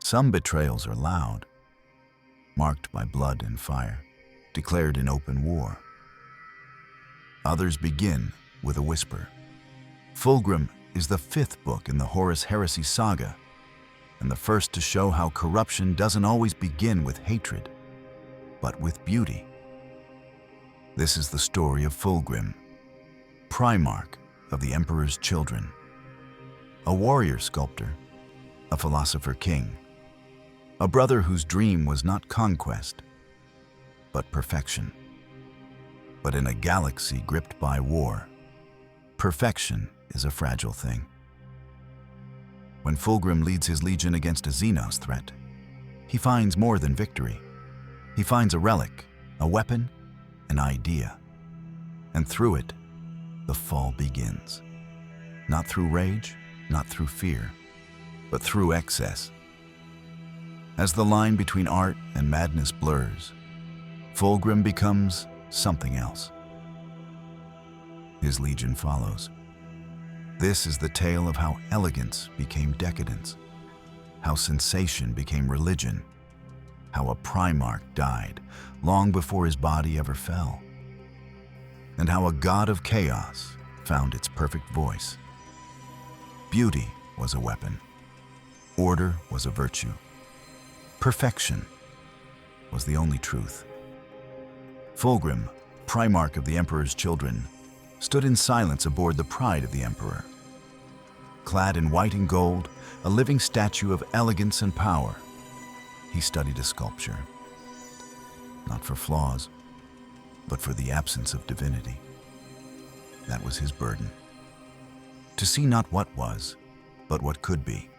Some betrayals are loud, marked by blood and fire, declared in open war. Others begin with a whisper. Fulgrim is the fifth book in the Horus Heresy saga, and the first to show how corruption doesn't always begin with hatred, but with beauty. This is the story of Fulgrim, Primarch of the Emperor's children, a warrior sculptor, a philosopher king, a brother whose dream was not conquest, but perfection. But in a galaxy gripped by war, perfection is a fragile thing. When Fulgrim leads his legion against a Xenos threat, he finds more than victory. He finds a relic, a weapon, an idea. And through it, the fall begins. Not through rage, not through fear, but through excess. As the line between art and madness blurs, Fulgrim becomes something else. His legion follows. This is the tale of how elegance became decadence, how sensation became religion, how a Primarch died long before his body ever fell, and how a god of chaos found its perfect voice. Beauty was a weapon. Order was a virtue. Perfection was the only truth. Fulgrim, Primarch of the Emperor's children, stood in silence aboard the Pride of the Emperor. Clad in white and gold, a living statue of elegance and power, he studied a sculpture. Not for flaws, but for the absence of divinity. That was his burden. To see not what was, but what could be.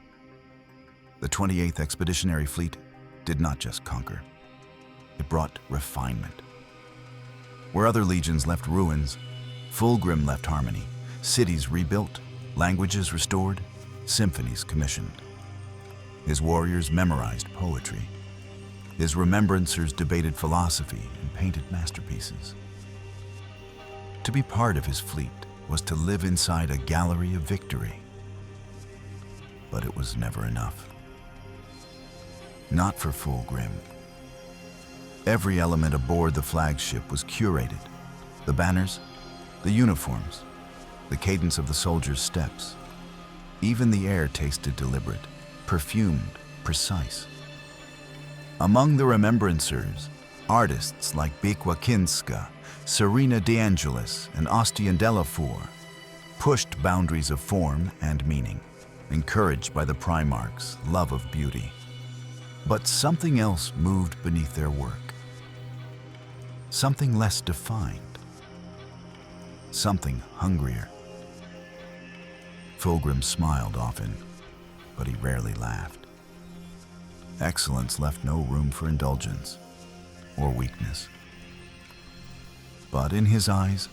The 28th Expeditionary Fleet did not just conquer. It brought refinement. Where other legions left ruins, Fulgrim left harmony, cities rebuilt, languages restored, symphonies commissioned. His warriors memorized poetry. His remembrancers debated philosophy and painted masterpieces. To be part of his fleet was to live inside a gallery of victory. But it was never enough. Not for Fulgrim. Every element aboard the flagship was curated. The banners, the uniforms, the cadence of the soldiers' steps. Even the air tasted deliberate, perfumed, precise. Among the remembrancers, artists like Bikwa Kinska, Serena De Angelis, and Ostian Delafour pushed boundaries of form and meaning, encouraged by the Primarch's love of beauty. But something else moved beneath their work. Something less defined. Something hungrier. Fulgrim smiled often, but he rarely laughed. Excellence left no room for indulgence or weakness. But in his eyes,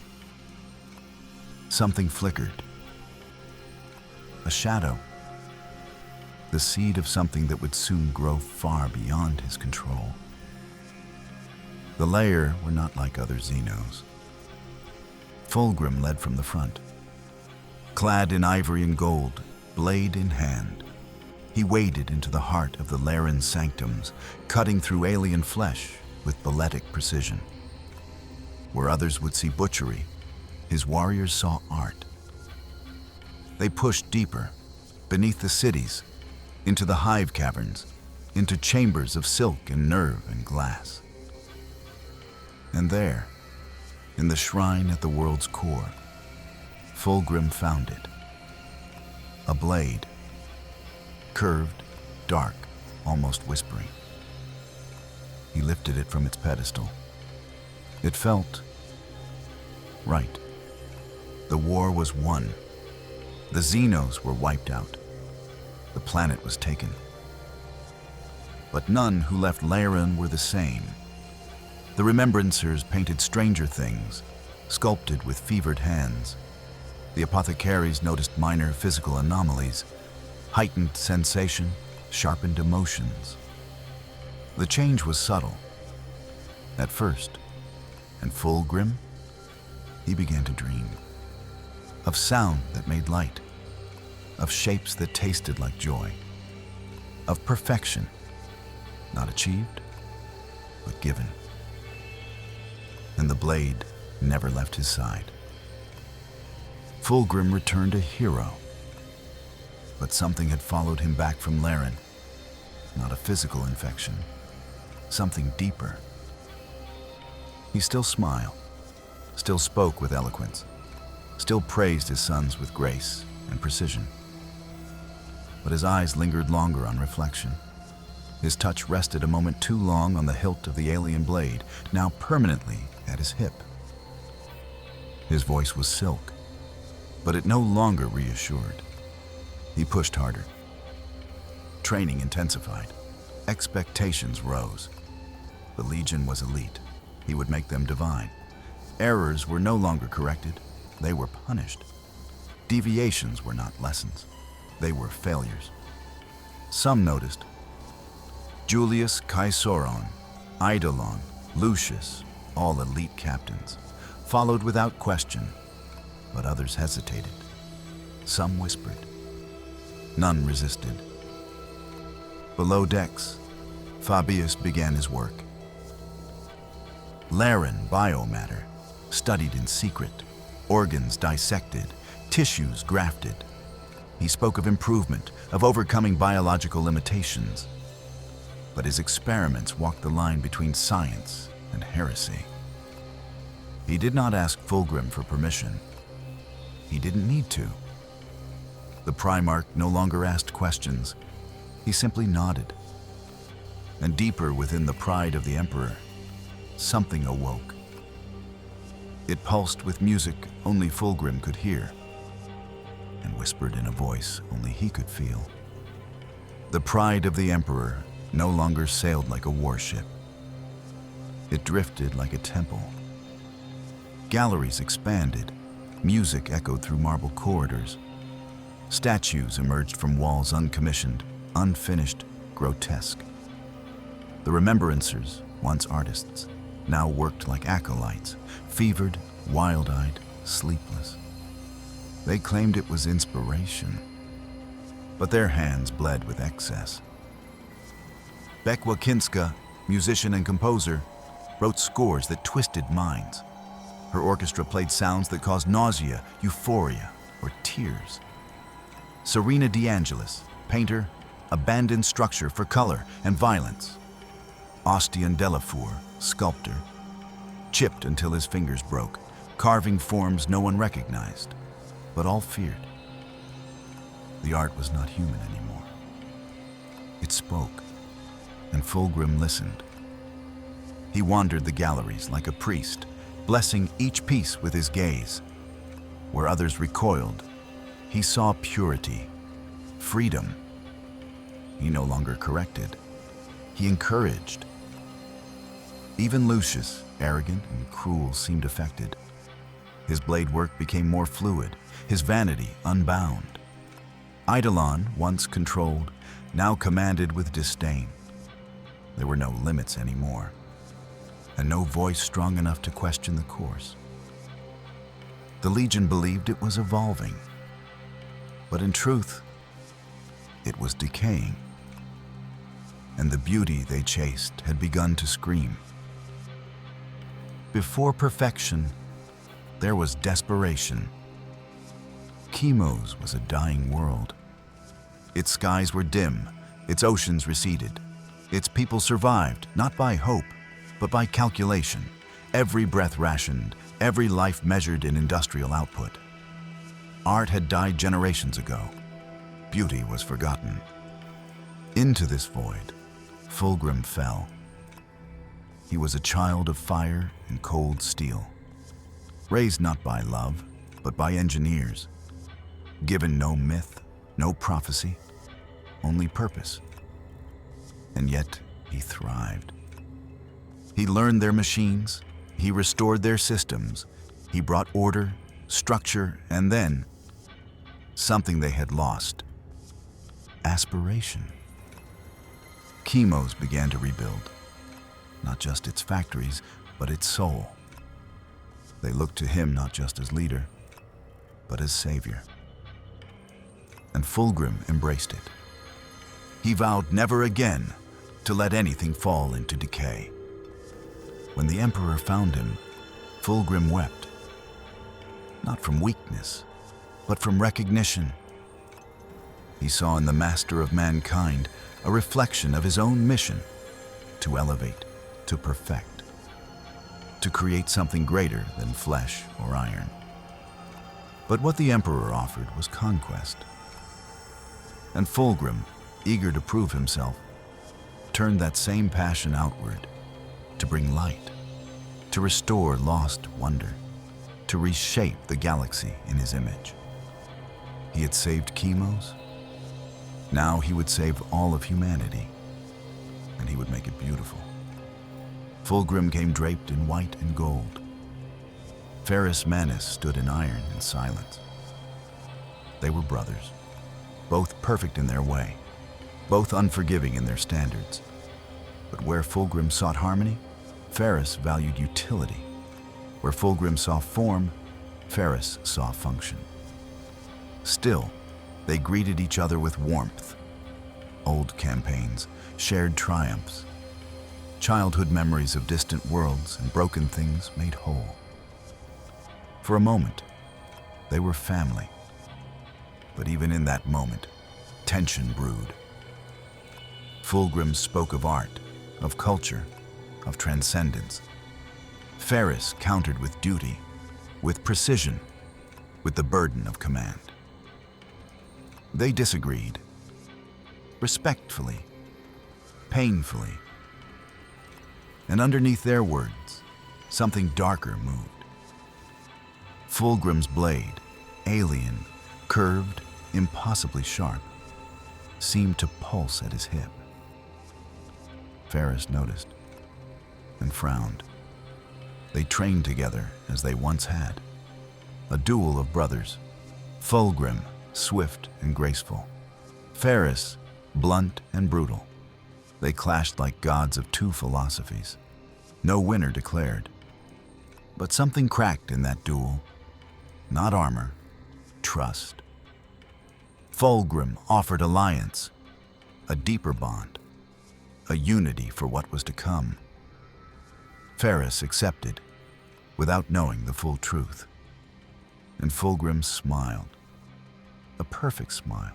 something flickered. A shadow. The seed of something that would soon grow far beyond his control. The Lair were not like other Xenos. Fulgrim led from the front. Clad in ivory and gold, blade in hand, he waded into the heart of the Lairan sanctums, cutting through alien flesh with balletic precision. Where others would see butchery, his warriors saw art. They pushed deeper, beneath the cities, into the hive caverns, into chambers of silk and nerve and glass. And there, in the shrine at the world's core, Fulgrim found it. A blade, curved, dark, almost whispering. He lifted it from its pedestal. It felt right. The war was won. The Xenos were wiped out. The planet was taken. But none who left Lairan were the same. The remembrancers painted stranger things, sculpted with fevered hands. The apothecaries noticed minor physical anomalies, heightened sensation, sharpened emotions. The change was subtle. At first, and Fulgrim, he began to dream. Of sound that made light, of shapes that tasted like joy, of perfection, not achieved, but given. And the blade never left his side. Fulgrim returned a hero, but something had followed him back from Laren. Not a physical infection, something deeper. He still smiled, still spoke with eloquence, still praised his sons with grace and precision. But his eyes lingered longer on reflection. His touch rested a moment too long on the hilt of the alien blade, now permanently at his hip. His voice was silk, but it no longer reassured. He pushed harder. Training intensified. Expectations rose. The Legion was elite. He would make them divine. Errors were no longer corrected. They were punished. Deviations were not lessons. They were failures. Some noticed. Julius Caesoron, Eidolon, Lucius, all elite captains, followed without question, but others hesitated. Some whispered. None resisted. Below decks, Fabius began his work. Laren biomatter, studied in secret, organs dissected, tissues grafted. He spoke of improvement, of overcoming biological limitations. But his experiments walked the line between science and heresy. He did not ask Fulgrim for permission. He didn't need to. The Primarch no longer asked questions. He simply nodded. And deeper within the pride of the Emperor, something awoke. It pulsed with music only Fulgrim could hear, and whispered in a voice only he could feel. The pride of the Emperor no longer sailed like a warship. It drifted like a temple. Galleries expanded, music echoed through marble corridors. Statues emerged from walls uncommissioned, unfinished, grotesque. The remembrancers, once artists, now worked like acolytes, fevered, wild-eyed, sleepless. They claimed it was inspiration, but their hands bled with excess. Bekwa Kinska, musician and composer, wrote scores that twisted minds. Her orchestra played sounds that caused nausea, euphoria, or tears. Serena De Angelis, painter, abandoned structure for color and violence. Ostian Delafour, sculptor, chipped until his fingers broke, carving forms no one recognized, but all feared. The art was not human anymore. It spoke, and Fulgrim listened. He wandered the galleries like a priest, blessing each piece with his gaze. Where others recoiled, he saw purity, freedom. He no longer corrected. He encouraged. Even Lucius, arrogant and cruel, seemed affected. His blade work became more fluid, his vanity unbound. Eidolon, once controlled, now commanded with disdain. There were no limits anymore, and no voice strong enough to question the course. The Legion believed it was evolving, but in truth, it was decaying, and the beauty they chased had begun to scream. Before perfection, there was desperation. Chemos was a dying world. Its skies were dim, its oceans receded. Its people survived, not by hope, but by calculation. Every breath rationed, every life measured in industrial output. Art had died generations ago. Beauty was forgotten. Into this void, Fulgrim fell. He was a child of fire and cold steel, raised not by love, but by engineers, given no myth, no prophecy, only purpose. And yet he thrived. He learned their machines, he restored their systems, he brought order, structure, and then something they had lost: aspiration. Chemos began to rebuild, not just its factories, but its soul. They looked to him not just as leader, but as savior. And Fulgrim embraced it. He vowed never again to let anything fall into decay. When the Emperor found him, Fulgrim wept, not from weakness, but from recognition. He saw in the master of mankind a reflection of his own mission to elevate, to perfect, to create something greater than flesh or iron. But what the Emperor offered was conquest. And Fulgrim, eager to prove himself, turned that same passion outward to bring light, to restore lost wonder, to reshape the galaxy in his image. He had saved Chemos. Now he would save all of humanity, and he would make it beautiful. Fulgrim came draped in white and gold. Ferrus Manus stood in iron and silence. They were brothers, both perfect in their way, both unforgiving in their standards. But where Fulgrim sought harmony, Ferrus valued utility. Where Fulgrim saw form, Ferrus saw function. Still, they greeted each other with warmth. Old campaigns, shared triumphs, childhood memories of distant worlds and broken things made whole. For a moment, they were family. But even in that moment, tension brewed. Fulgrim spoke of art, of culture, of transcendence. Ferrus countered with duty, with precision, with the burden of command. They disagreed, respectfully, painfully. And underneath their words, something darker moved. Fulgrim's blade, alien, curved, impossibly sharp, seemed to pulse at his hip. Ferrus noticed and frowned. They trained together as they once had. A duel of brothers. Fulgrim, swift and graceful. Ferrus, blunt and brutal. They clashed like gods of two philosophies. No winner declared. But something cracked in that duel. Not armor, trust. Fulgrim offered alliance, a deeper bond, a unity for what was to come. Ferrus accepted, without knowing the full truth. And Fulgrim smiled, a perfect smile,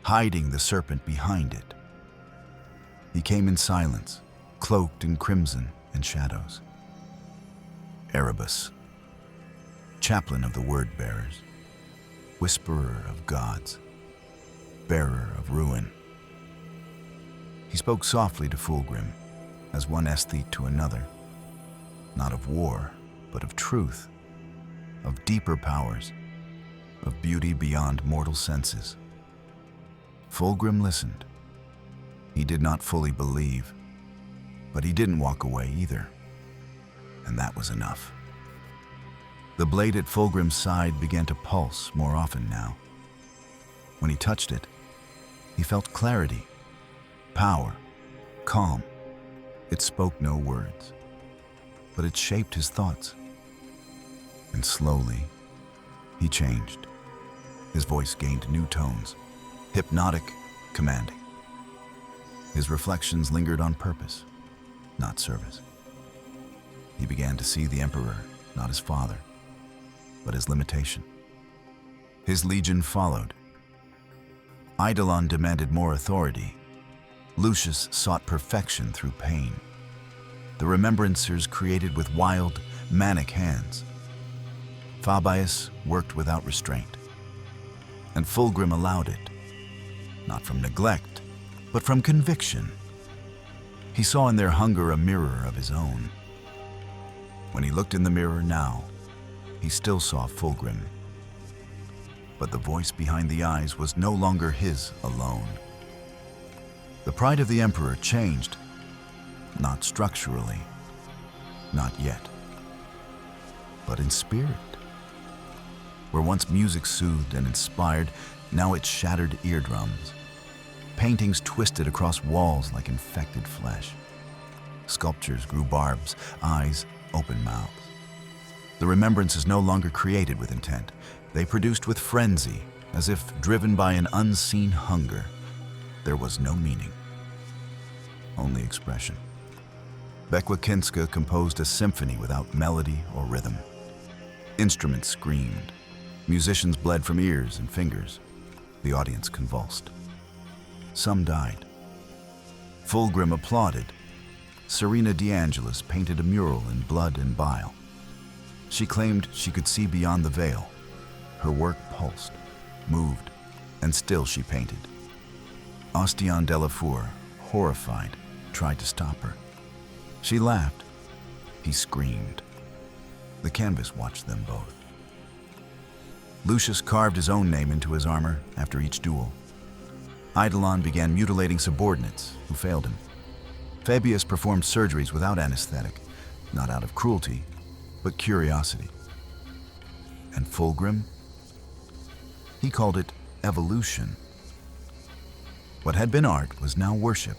hiding the serpent behind it. He came in silence, cloaked in crimson and shadows. Erebus, chaplain of the word-bearers, whisperer of gods, bearer of ruin. He spoke softly to Fulgrim, as one aesthete to another, not of war, but of truth, of deeper powers, of beauty beyond mortal senses. Fulgrim listened. He did not fully believe, but he didn't walk away either, and that was enough. The blade at Fulgrim's side began to pulse more often now. When he touched it, he felt clarity, power, calm. It spoke no words, but it shaped his thoughts. And slowly, he changed. His voice gained new tones, hypnotic, commanding. His reflections lingered on purpose, not service. He began to see the Emperor not as father, but as limitation. His legion followed. Eidolon demanded more authority. Lucius sought perfection through pain. The remembrancers created with wild, manic hands. Fabius worked without restraint. And Fulgrim allowed it, not from neglect, but from conviction. He saw in their hunger a mirror of his own. When he looked in the mirror now, he still saw Fulgrim. But the voice behind the eyes was no longer his alone. The pride of the Emperor changed, not structurally, not yet, but in spirit. Where once music soothed and inspired, now it shattered eardrums. Paintings twisted across walls like infected flesh. Sculptures grew barbs, eyes open mouths. The remembrances no longer created with intent. They produced with frenzy, as if driven by an unseen hunger. there was no meaning, only expression. Bekwakinska composed a symphony without melody or rhythm. Instruments screamed. Musicians bled from ears and fingers. The audience convulsed. Some died. Fulgrim applauded. Serena De Angelis painted a mural in blood and bile. She claimed she could see beyond the veil. Her work pulsed, moved, and still she painted. Ostian Delafour, horrified, tried to stop her. She laughed. He screamed. The canvas watched them both. Lucius carved his own name into his armor after each duel. Eidolon began mutilating subordinates who failed him. Fabius performed surgeries without anesthetic, not out of cruelty, but curiosity. And Fulgrim? He called it evolution. What had been art was now worship,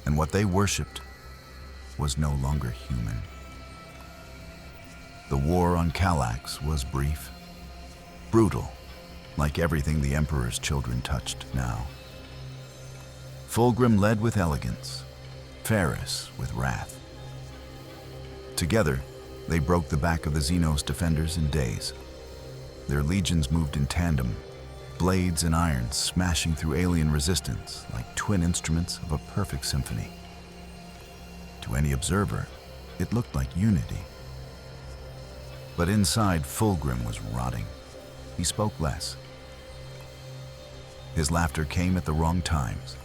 and what they worshipped was no longer human. The war on Kallax was brief, brutal, like everything the Emperor's children touched now. Fulgrim led with elegance, Ferris with wrath. Together, they broke the back of the Xenos defenders in days. Their legions moved in tandem, blades and irons smashing through alien resistance like twin instruments of a perfect symphony. To any observer, it looked like unity. But inside, Fulgrim was rotting. He spoke less. His laughter came at the wrong times.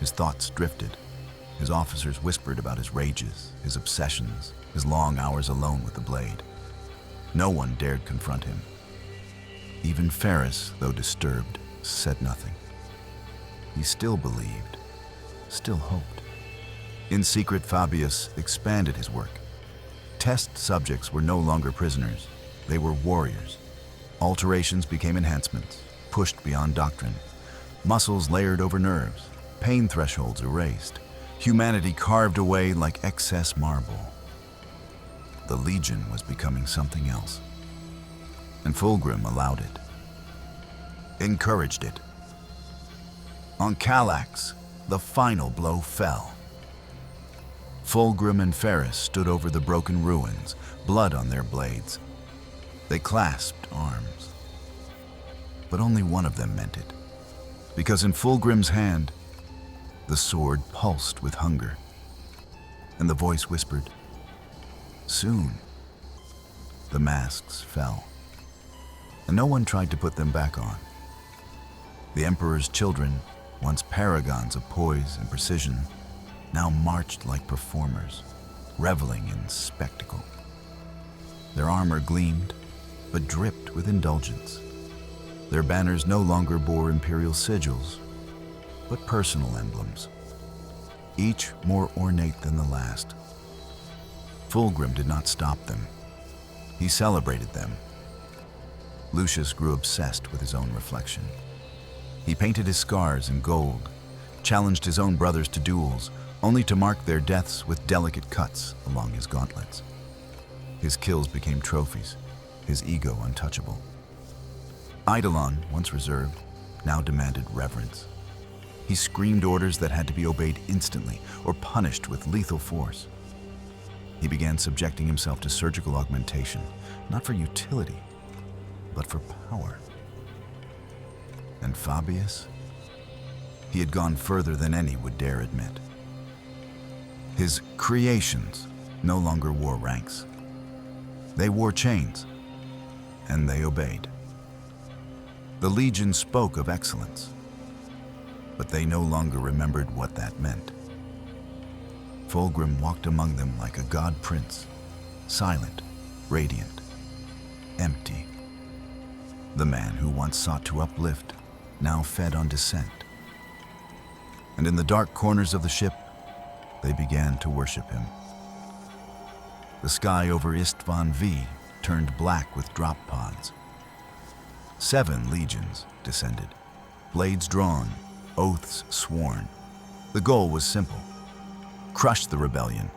His thoughts drifted. His officers whispered about his rages, his obsessions, his long hours alone with the blade. No one dared confront him. Even Ferris, though disturbed, said nothing. He still believed, still hoped. In secret, Fabius expanded his work. Test subjects were no longer prisoners. They were warriors. Alterations became enhancements, pushed beyond doctrine. Muscles layered over nerves, pain thresholds erased. Humanity carved away like excess marble. The Legion was becoming something else. And Fulgrim allowed it. Encouraged it. On Kallax, the final blow fell. Fulgrim and Ferris stood over the broken ruins, blood on their blades. They clasped arms. But only one of them meant it, because in Fulgrim's hand, the sword pulsed with hunger, and the voice whispered, "Soon." The masks fell, and no one tried to put them back on. The Emperor's children, once paragons of poise and precision, now marched like performers, reveling in spectacle. Their armor gleamed, but dripped with indulgence. Their banners no longer bore imperial sigils, but personal emblems, each more ornate than the last. Fulgrim did not stop them. He celebrated them. Lucius grew obsessed with his own reflection. He painted his scars in gold, challenged his own brothers to duels, only to mark their deaths with delicate cuts along his gauntlets. His kills became trophies, his ego untouchable. Eidolon, once reserved, now demanded reverence. He screamed orders that had to be obeyed instantly or punished with lethal force. He began subjecting himself to surgical augmentation, not for utility, but for power. And Fabius? He had gone further than any would dare admit. His creations no longer wore ranks. They wore chains, and they obeyed. The Legion spoke of excellence, but they no longer remembered what that meant. Fulgrim walked among them like a god prince, silent, radiant, empty. The man who once sought to uplift now fed on dissent. And in the dark corners of the ship, they began to worship him. The sky over Istvan V turned black with drop pods. 7 legions descended, blades drawn, oaths sworn. The goal was simple: crush the rebellion,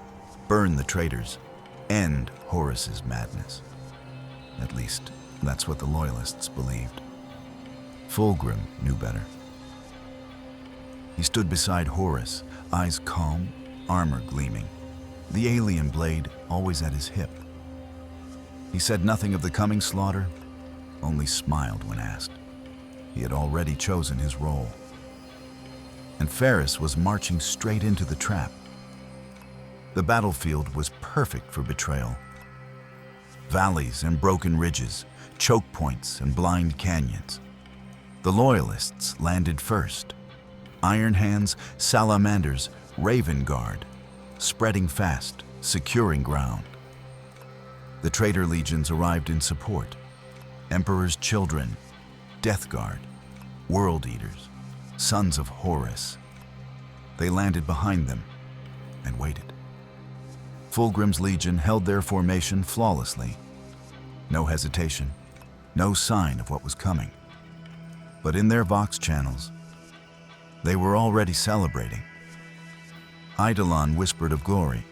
burn the traitors, end Horus's madness. At least, that's what the loyalists believed. Fulgrim knew better. He stood beside Horus, eyes calm, armor gleaming, the alien blade always at his hip. He said nothing of the coming slaughter, only smiled when asked. He had already chosen his role. And Ferrus was marching straight into the trap. The battlefield was perfect for betrayal. Valleys and broken ridges, choke points and blind canyons. The Loyalists landed first. Iron Hands, Salamanders, Raven Guard, spreading fast, securing ground. The traitor legions arrived in support. Emperor's children, Death Guard, World Eaters, Sons of Horus. They landed behind them and waited. Fulgrim's legion held their formation flawlessly. No hesitation, no sign of what was coming. But in their Vox channels, they were already celebrating. Eidolon whispered of glory.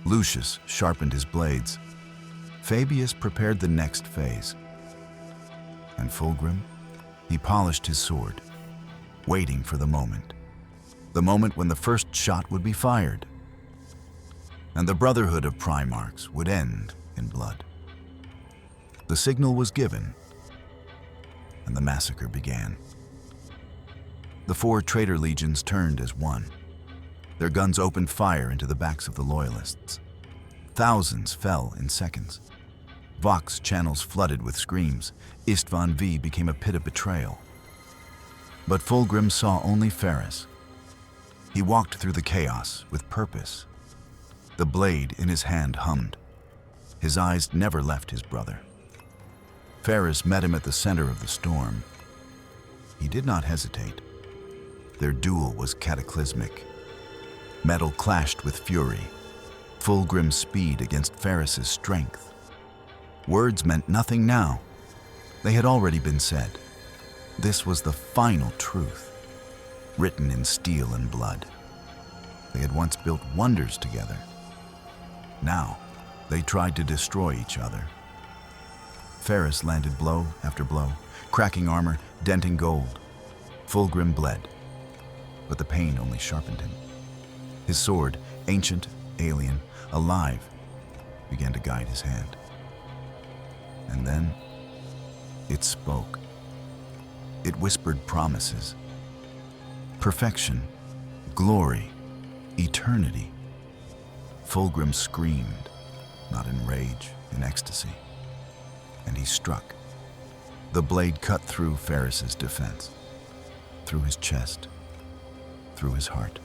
Lucius sharpened his blades. Fabius prepared the next phase. And Fulgrim, he polished his sword, waiting for the moment when the first shot would be fired, and the brotherhood of Primarchs would end in blood. The signal was given, and the massacre began. The 4 traitor legions turned as one. Their guns opened fire into the backs of the Loyalists. Thousands fell in seconds. Vox channels flooded with screams. Istvan V became a pit of betrayal. But Fulgrim saw only Ferrus. He walked through the chaos with purpose. The blade in his hand hummed. His eyes never left his brother. Ferrus met him at the center of the storm. He did not hesitate. Their duel was cataclysmic. Metal clashed with fury. Fulgrim's speed against Ferrus's strength. Words meant nothing now. They had already been said. This was the final truth, written in steel and blood. They had once built wonders together. Now, they tried to destroy each other. Ferrus landed blow after blow, cracking armor, denting gold. Fulgrim bled, but the pain only sharpened him. His sword, ancient, alien, alive, began to guide his hand. And then, it spoke. It whispered promises. Perfection, glory, eternity. Fulgrim screamed, not in rage, in ecstasy. And he struck. The blade cut through Ferrus's defense, through his chest, through his heart,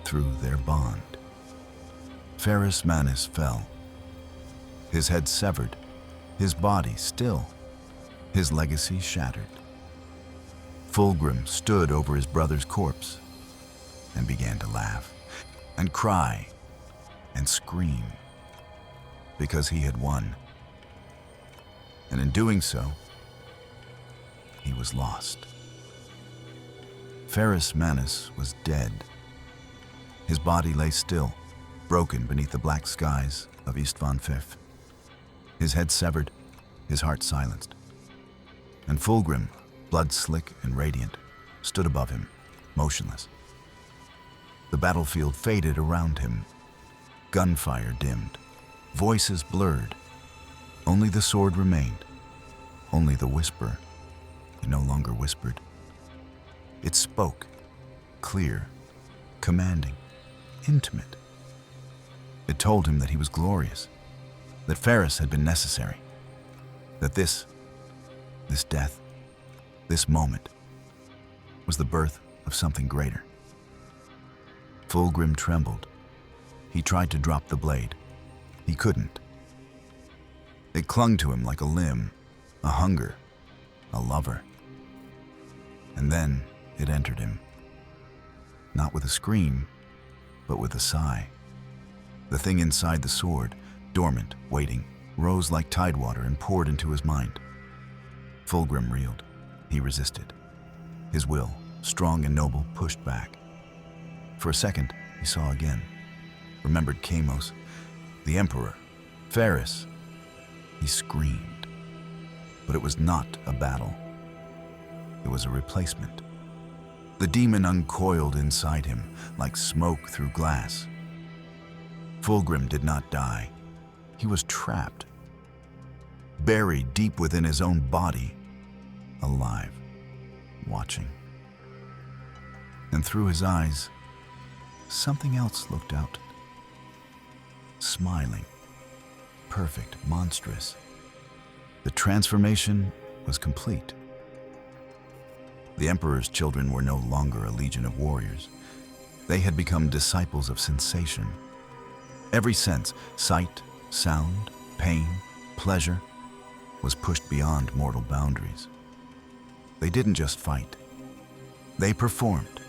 through their bond. Ferrus Manus fell, his head severed, his body still, his legacy shattered. Fulgrim stood over his brother's corpse and began to laugh and cry and scream because he had won. And in doing so, he was lost. Ferrus Manus was dead. His body lay still, broken beneath the black skies of Istvan V. His head severed, his heart silenced. And Fulgrim, blood slick and radiant, stood above him, motionless. The battlefield faded around him. Gunfire dimmed, voices blurred. Only the sword remained, only the whisper. It no longer whispered. It spoke, clear, commanding, intimate. It told him that he was glorious, that Ferrus had been necessary, that this death, this moment, was the birth of something greater. Fulgrim trembled. He tried to drop the blade. He couldn't. It clung to him like a limb, a hunger, a lover. And then it entered him. Not with a scream, but with a sigh. The thing inside the sword, dormant, waiting, rose like tidewater and poured into his mind. Fulgrim reeled. He resisted. His will, strong and noble, pushed back. For a second, he saw again. Remembered Kamos, the Emperor, Ferrus. He screamed. But it was not a battle. It was a replacement. The demon uncoiled inside him like smoke through glass. Fulgrim did not die. He was trapped, buried deep within his own body, alive, watching. And through his eyes, something else looked out, smiling, perfect, monstrous. The transformation was complete. The Emperor's children were no longer a legion of warriors. They had become disciples of sensation. Every sense, sight, sound, pain, pleasure, was pushed beyond mortal boundaries. They didn't just fight. They performed.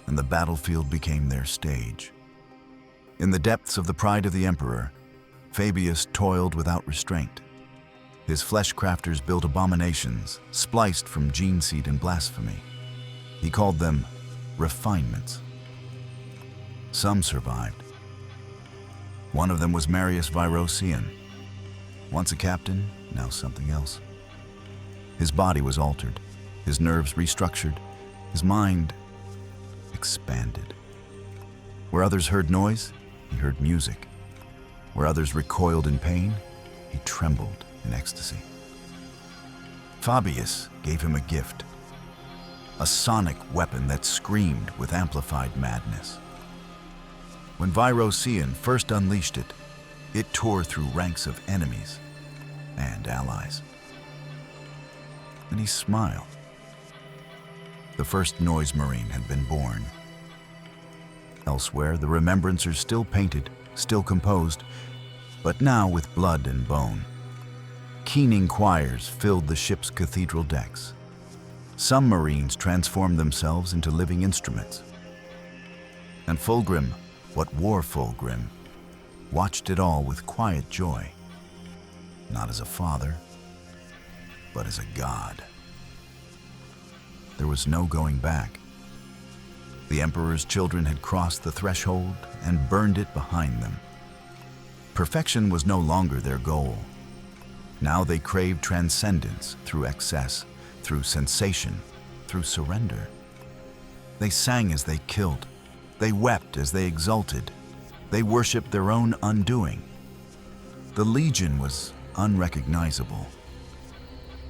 And the battlefield became their stage. In the depths of the pride of the Emperor, Fabius toiled without restraint. His flesh crafters built abominations, spliced from gene seed and blasphemy. He called them refinements. Some survived. One of them was Marius Virosian. Once a captain, now something else. His body was altered, his nerves restructured, his mind expanded. Where others heard noise, he heard music. Where others recoiled in pain, he trembled in ecstasy. Fabius gave him a gift, a sonic weapon that screamed with amplified madness. When Virosian first unleashed it, it tore through ranks of enemies and allies. And he smiled. The first noise marine had been born. Elsewhere, the remembrancers still painted, still composed, but now with blood and bone. Keening choirs filled the ship's cathedral decks. Some marines transformed themselves into living instruments. And Fulgrim, what wore Fulgrim, watched it all with quiet joy, not as a father, but as a god. There was no going back. The Emperor's children had crossed the threshold and burned it behind them. Perfection was no longer their goal. Now they craved transcendence through excess, through sensation, through surrender. They sang as they killed. They wept as they exulted. They worshipped their own undoing. The Legion was unrecognizable.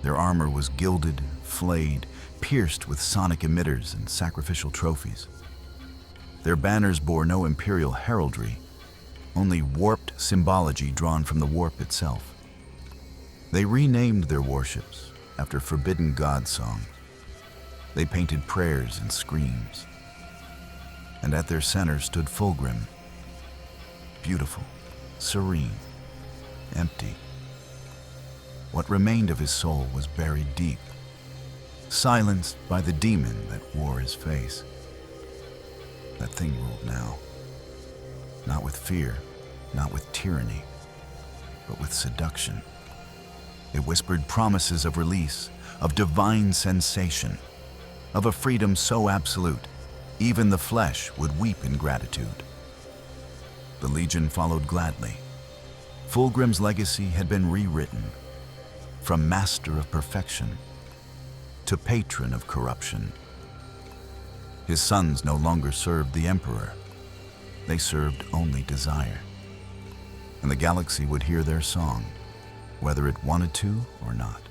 Their armor was gilded, flayed, pierced with sonic emitters and sacrificial trophies. Their banners bore no imperial heraldry, only warped symbology drawn from the warp itself. They renamed their warships after forbidden god songs. They painted prayers and screams. And at their center stood Fulgrim, beautiful, serene, empty. What remained of his soul was buried deep, silenced by the demon that wore his face. That thing ruled now, not with fear, not with tyranny, but with seduction. It whispered promises of release, of divine sensation, of a freedom so absolute, even the flesh would weep in gratitude. The Legion followed gladly. Fulgrim's legacy had been rewritten, from master of perfection to patron of corruption. His sons no longer served the Emperor. They served only desire. And the galaxy would hear their song, whether it wanted to or not.